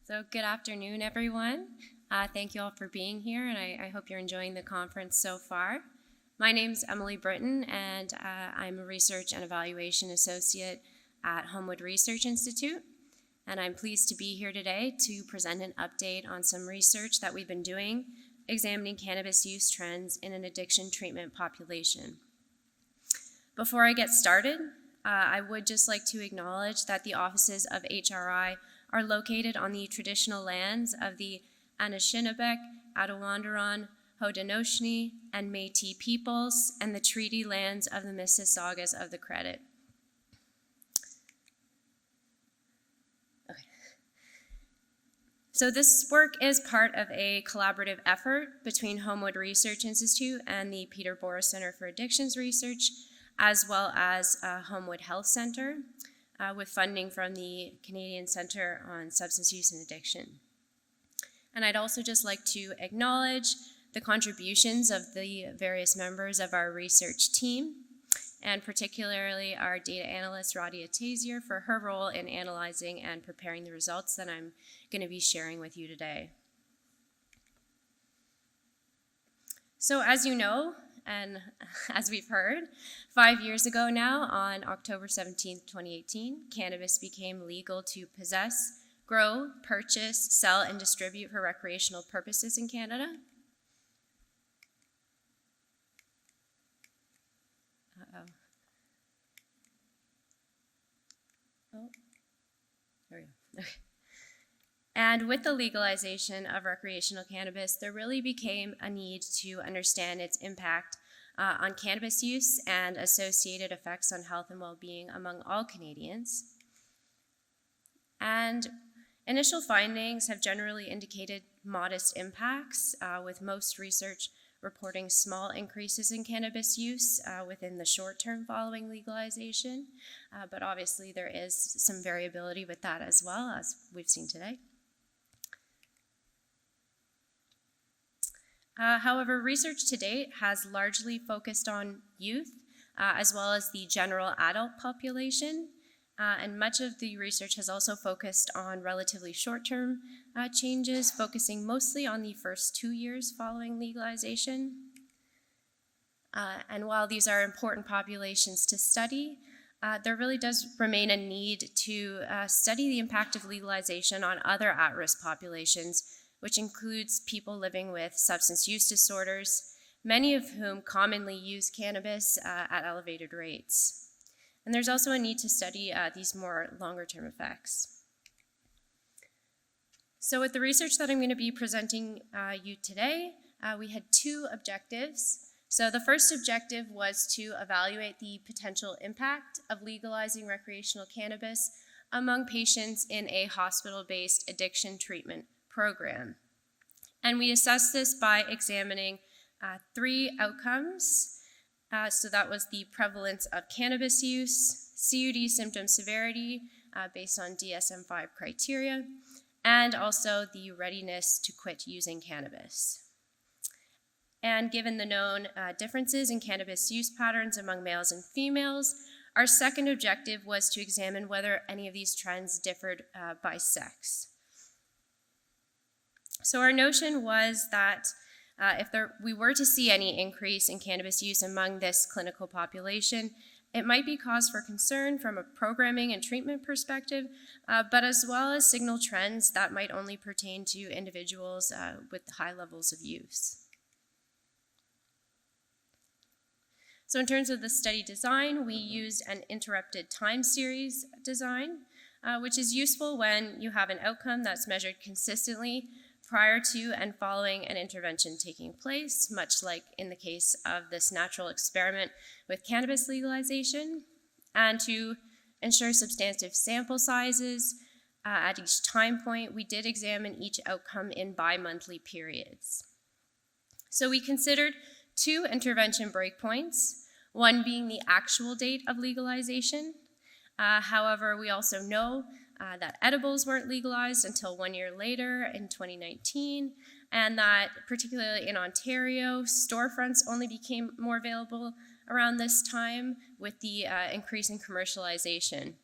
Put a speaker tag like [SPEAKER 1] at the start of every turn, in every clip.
[SPEAKER 1] So good afternoon, everyone. Thank you all for being here, and I hope you're enjoying the conference so far. My name's Emily Britton, and I'm a Research and Evaluation Associate at Homewood Research Institute. And I'm pleased to be here today to present an update on some research that we've been doing examining cannabis use trends in an addiction treatment population. Before I get started, I would just like to acknowledge that the offices of HRI are located on the traditional lands of the Anishinaabe, Attawandaron, Haudenosaunee, and Métis peoples, and the treaty lands of the Mississaugas of the Credit. Okay. So this work is part of a collaborative effort between Homewood Research Institute and the Peter Boris Centre for Addictions Research, as well as Homewood Health Centre, with funding from the Canadian Centre on Substance Use and Addiction. And I'd also just like to acknowledge the contributions of the various members of our research team, and particularly our data analyst, Radia Tazier, for her role in analyzing and preparing the results that I'm going to be sharing with you today. So as you know, and as we've heard, 5 years ago now, on October 17th, 2018, cannabis became legal to possess, grow, purchase, sell, and distribute for recreational purposes in Canada. Oh, there we go. Okay. And with the legalization of recreational cannabis, there really became a need to understand its impact on cannabis use and associated effects on health and well-being among all Canadians. And initial findings have generally indicated modest impacts, with most research reporting small increases in cannabis use within the short term following legalization. But obviously there is some variability with that as well, as we've seen today. However, research to date has largely focused on youth, as well as the general adult population, and much of the research has also focused on relatively short-term changes, focusing mostly on the first 2 years following legalization. And while these are important populations to study, there really does remain a need to study the impact of legalization on other at-risk populations, which includes people living with substance use disorders, many of whom commonly use cannabis at elevated rates. And there's also a need to study these more longer-term effects. So with the research that I'm going to be presenting you today, we had two objectives. So the first objective was to evaluate the potential impact of legalizing recreational cannabis among patients in a hospital-based addiction treatment program. And we assessed this by examining 3 outcomes. So that was the prevalence of cannabis use, CUD symptom severity based on DSM-5 criteria, and also the readiness to quit using cannabis. And given the known differences in cannabis use patterns among males and females, our second objective was to examine whether any of these trends differed by sex. So our notion was that if we were to see any increase in cannabis use among this clinical population, it might be cause for concern from a programming and treatment perspective, but as well as signal trends that might only pertain to individuals with high levels of use. So in terms of the study design, we used an interrupted time series design, which is useful when you have an outcome that's measured consistently prior to and following an intervention taking place, much like in the case of this natural experiment with cannabis legalization, and to ensure substantive sample sizes at each time point, we did examine each outcome in bi-monthly periods. So we considered 2 intervention breakpoints, one being the actual date of legalization. However, we also know that edibles weren't legalized until 1 year later in 2019, and that particularly in Ontario, storefronts only became more available around this time with the increase in commercialization.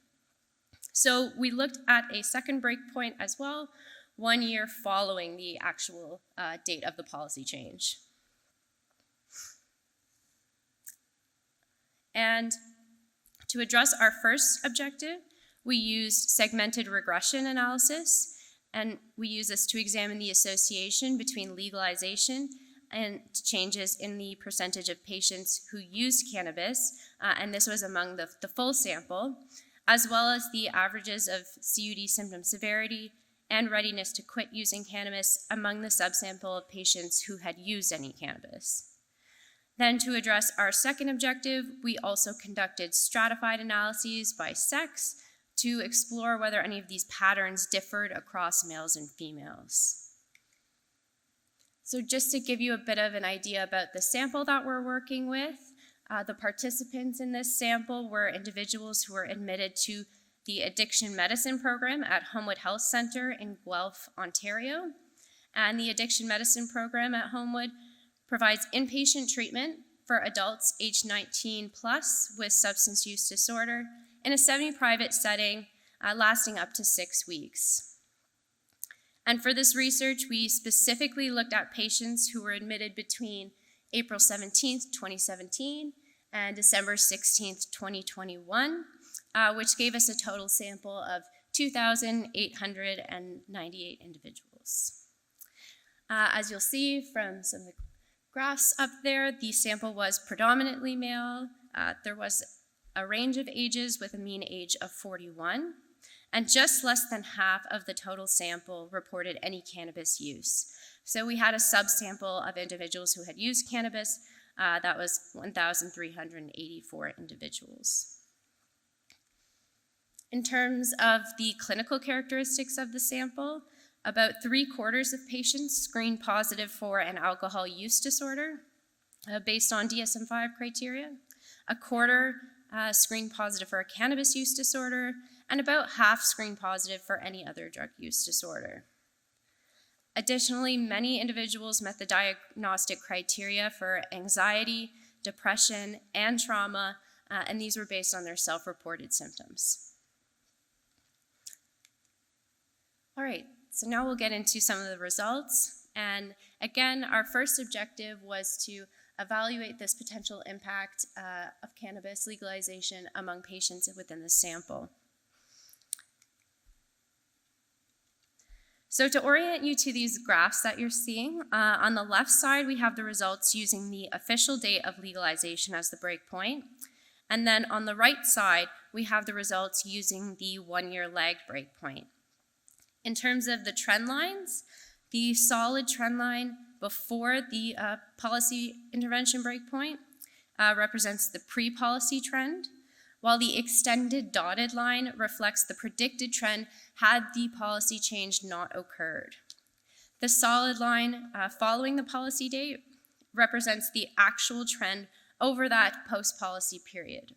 [SPEAKER 1] So we looked at a second breakpoint as well, 1 year following the actual date of the policy change. And to address our first objective, we used segmented regression analysis, and we use this to examine the association between legalization and changes in the percentage of patients who use cannabis, and this was among the full sample, as well as the averages of CUD symptom severity and readiness to quit using cannabis among the subsample of patients who had used any cannabis. Then to address our second objective, we also conducted stratified analyses by sex to explore whether any of these patterns differed across males and females. So just to give you a bit of an idea about the sample that we're working with, the participants in this sample were individuals who were admitted to the Addiction Medicine Program at Homewood Health Centre in Guelph, Ontario. And the Addiction Medicine Program at Homewood provides inpatient treatment for adults aged 19 plus with substance use disorder in a semi-private setting lasting up to 6 weeks. And for this research, we specifically looked at patients who were admitted between April 17th, 2017 and December 16th, 2021, which gave us a total sample of 2,898 individuals. As you'll see from some of the graphs up there, the sample was predominantly male. There was a range of ages with a mean age of 41, and just less than half of the total sample reported any cannabis use. So we had a subsample of individuals who had used cannabis. That was 1,384 individuals. In terms of the clinical characteristics of the sample, about 3/4 of patients screened positive for an alcohol use disorder based on DSM-5 criteria. 1/4 screened positive for a cannabis use disorder, and about half screened positive for any other drug use disorder. Additionally, many individuals met the diagnostic criteria for anxiety, depression, and trauma, and these were based on their self-reported symptoms. All right, so now we'll get into some of the results. And again, our first objective was to evaluate this potential impact of cannabis legalization among patients within the sample. So to orient you to these graphs that you're seeing, on the left side, we have the results using the official date of legalization as the breakpoint. And then on the right side, we have the results using the 1-year lagged breakpoint. In terms of the trend lines, the solid trend line before the policy intervention breakpoint represents the pre-policy trend, while the extended dotted line reflects the predicted trend had the policy change not occurred. The solid line following the policy date represents the actual trend over that post-policy period.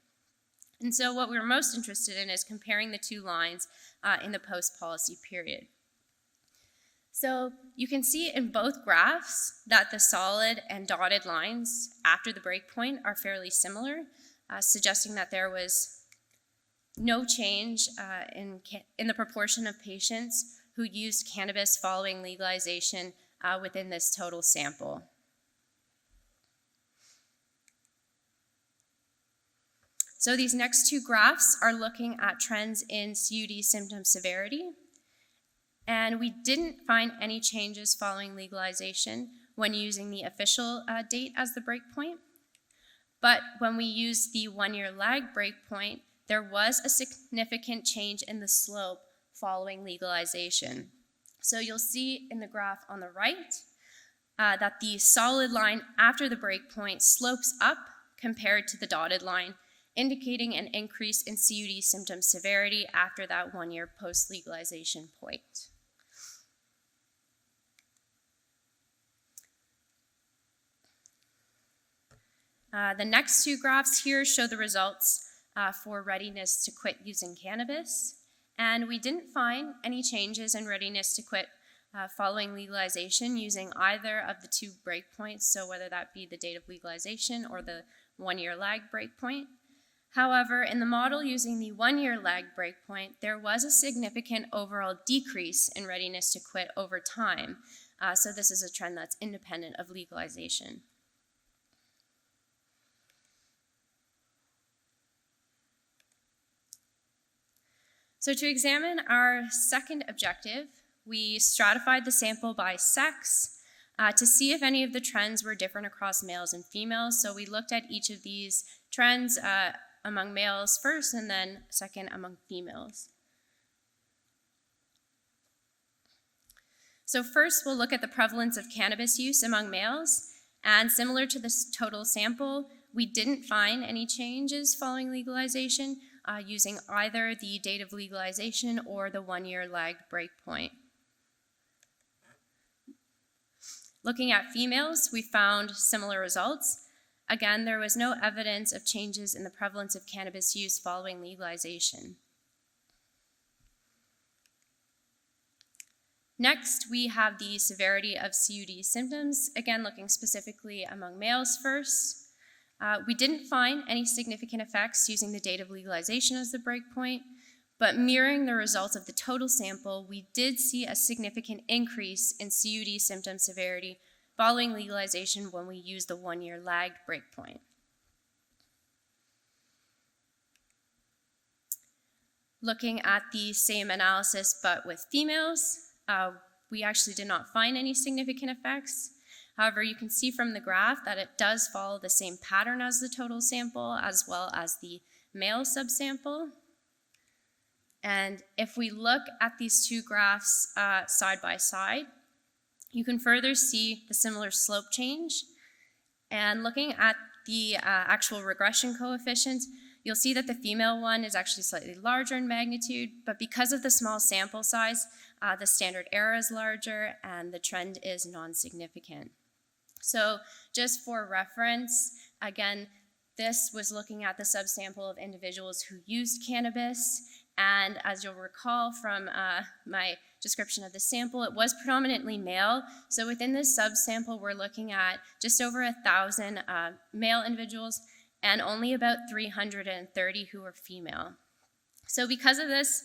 [SPEAKER 1] And so what we're most interested in is comparing the two lines in the post-policy period. So you can see in both graphs that the solid and dotted lines after the breakpoint are fairly similar, suggesting that there was no change in the proportion of patients who used cannabis following legalization within this total sample. So these next two graphs are looking at trends in CUD symptom severity. And we didn't find any changes following legalization when using the official date as the breakpoint. But when we used the 1-year lag breakpoint, there was a significant change in the slope following legalization. So you'll see in the graph on the right that the solid line after the breakpoint slopes up compared to the dotted line, indicating an increase in CUD symptom severity after that 1-year post-legalization point. The next two graphs here show the results for readiness to quit using cannabis, and we didn't find any changes in readiness to quit following legalization using either of the two breakpoints, so whether that be the date of legalization or the 1-year lag breakpoint. However, in the model using the 1-year lag breakpoint, there was a significant overall decrease in readiness to quit over time. So this is a trend that's independent of legalization. So to examine our second objective, we stratified the sample by sex to see if any of the trends were different across males and females. So we looked at each of these trends among males first and then second among females. So first we'll look at the prevalence of cannabis use among males, and similar to this total sample, we didn't find any changes following legalization using either the date of legalization or the 1-year lagged breakpoint. Looking at females, we found similar results. Again, there was no evidence of changes in the prevalence of cannabis use following legalization. Next, we have the severity of CUD symptoms, again looking specifically among males first. We didn't find any significant effects using the date of legalization as the breakpoint, but mirroring the results of the total sample, we did see a significant increase in CUD symptom severity following legalization when we used the 1-year lagged breakpoint. Looking at the same analysis but with females, we actually did not find any significant effects. However, you can see from the graph that it does follow the same pattern as the total sample as well as the male subsample. And if we look at these two graphs side by side, you can further see the similar slope change. And looking at the actual regression coefficients, you'll see that the female one is actually slightly larger in magnitude, but because of the small sample size, the standard error is larger and the trend is non-significant. So just for reference, again, this was looking at the subsample of individuals who used cannabis, and as you'll recall from my description of the sample, it was predominantly male. So within this subsample, we're looking at just over 1,000 male individuals and only about 330 who were female. So because of this,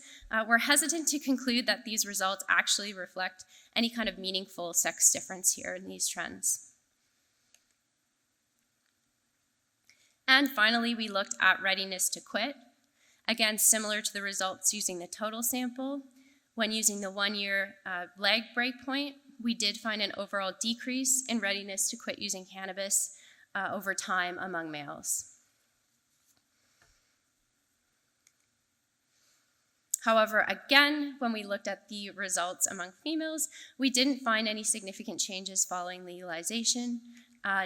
[SPEAKER 1] we're hesitant to conclude that these results actually reflect any kind of meaningful sex difference here in these trends. And finally, we looked at readiness to quit. Again, similar to the results using the total sample, when using the 1-year lag breakpoint, we did find an overall decrease in readiness to quit using cannabis over time among males. However, again, when we looked at the results among females, we didn't find any significant changes following legalization,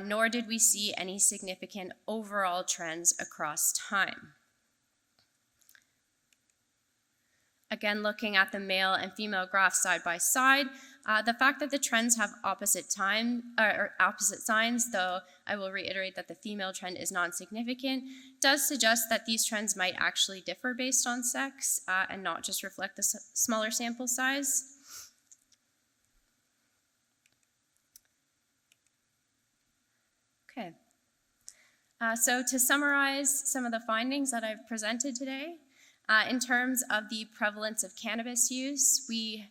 [SPEAKER 1] nor did we see any significant overall trends across time. Again, looking at the male and female graphs side by side, the fact that the trends have opposite signs, though I will reiterate that the female trend is non-significant, does suggest that these trends might actually differ based on sex and not just reflect the smaller sample size. Okay, so to summarize some of the findings that I've presented today, in terms of the prevalence of cannabis use, we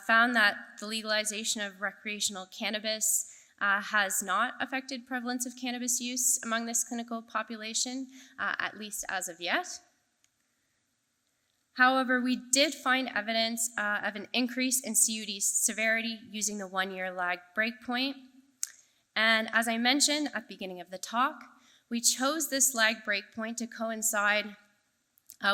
[SPEAKER 1] found that the legalization of recreational cannabis has not affected prevalence of cannabis use among this clinical population, at least as of yet. However, we did find evidence of an increase in CUD severity using the 1-year lag breakpoint. And as I mentioned at the beginning of the talk, we chose this lag breakpoint to coincide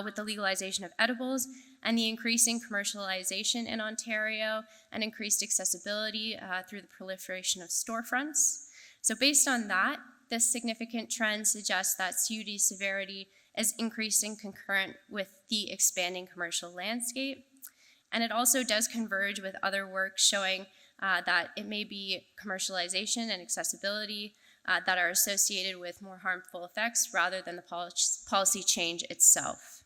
[SPEAKER 1] with the legalization of edibles and the increasing commercialization in Ontario and increased accessibility through the proliferation of storefronts. So based on that, this significant trend suggests that CUD severity is increasing concurrent with the expanding commercial landscape. And it also does converge with other work showing that it may be commercialization and accessibility that are associated with more harmful effects rather than the policy change itself.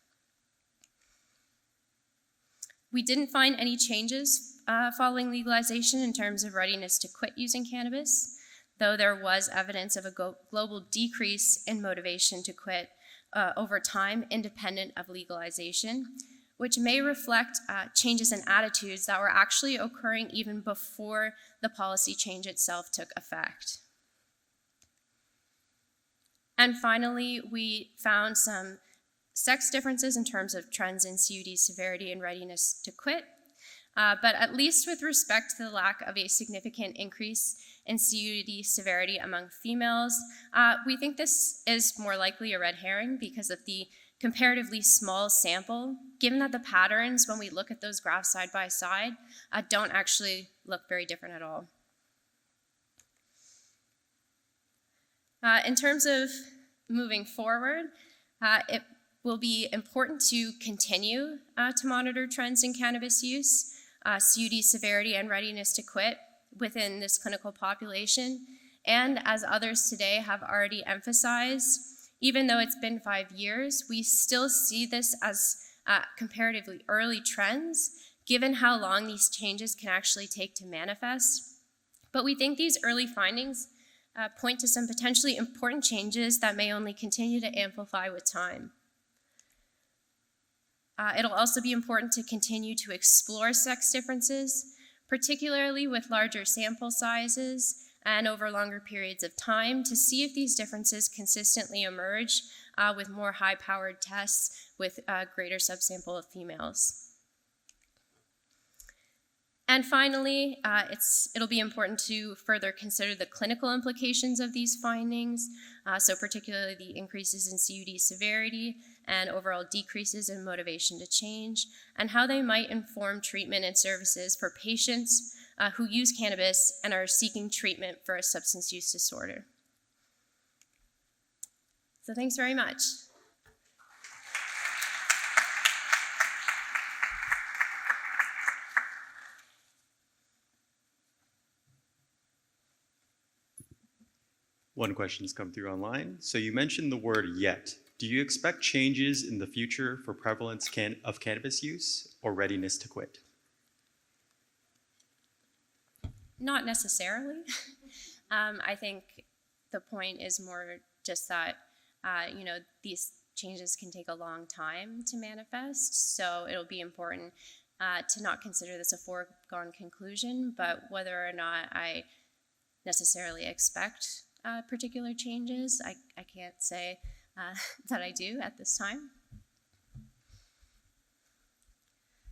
[SPEAKER 1] We didn't find any changes following legalization in terms of readiness to quit using cannabis, though there was evidence of a global decrease in motivation to quit over time, independent of legalization, which may reflect changes in attitudes that were actually occurring even before the policy change itself took effect. And finally, we found some sex differences in terms of trends in CUD severity and readiness to quit, but at least with respect to the lack of a significant increase in CUD severity among females, we think this is more likely a red herring because of the comparatively small sample, given that the patterns, when we look at those graphs side by side, don't actually look very different at all. In terms of moving forward, it will be important to continue to monitor trends in cannabis use, CUD severity and readiness to quit within this clinical population. And as others today have already emphasized, even though it's been 5 years, we still see this as comparatively early trends, given how long these changes can actually take to manifest. But we think these early findings point to some potentially important changes that may only continue to amplify with time. It'll also be important to continue to explore sex differences, particularly with larger sample sizes and over longer periods of time, to see if these differences consistently emerge with more high-powered tests with a greater subsample of females. And finally, it'll be important to further consider the clinical implications of these findings, so particularly the increases in CUD severity and overall decreases in motivation to change, and how they might inform treatment and services for patients who use cannabis and are seeking treatment for a substance use disorder. So thanks very much.
[SPEAKER 2] One question's come through online. So you mentioned the word yet. Do you expect changes in the future for prevalence of cannabis use or readiness to quit?
[SPEAKER 1] Not necessarily. I think the point is more just that, these changes can take a long time to manifest, so it'll be important to not consider this a foregone conclusion, but whether or not I necessarily expect particular changes, I can't say that I do at this time.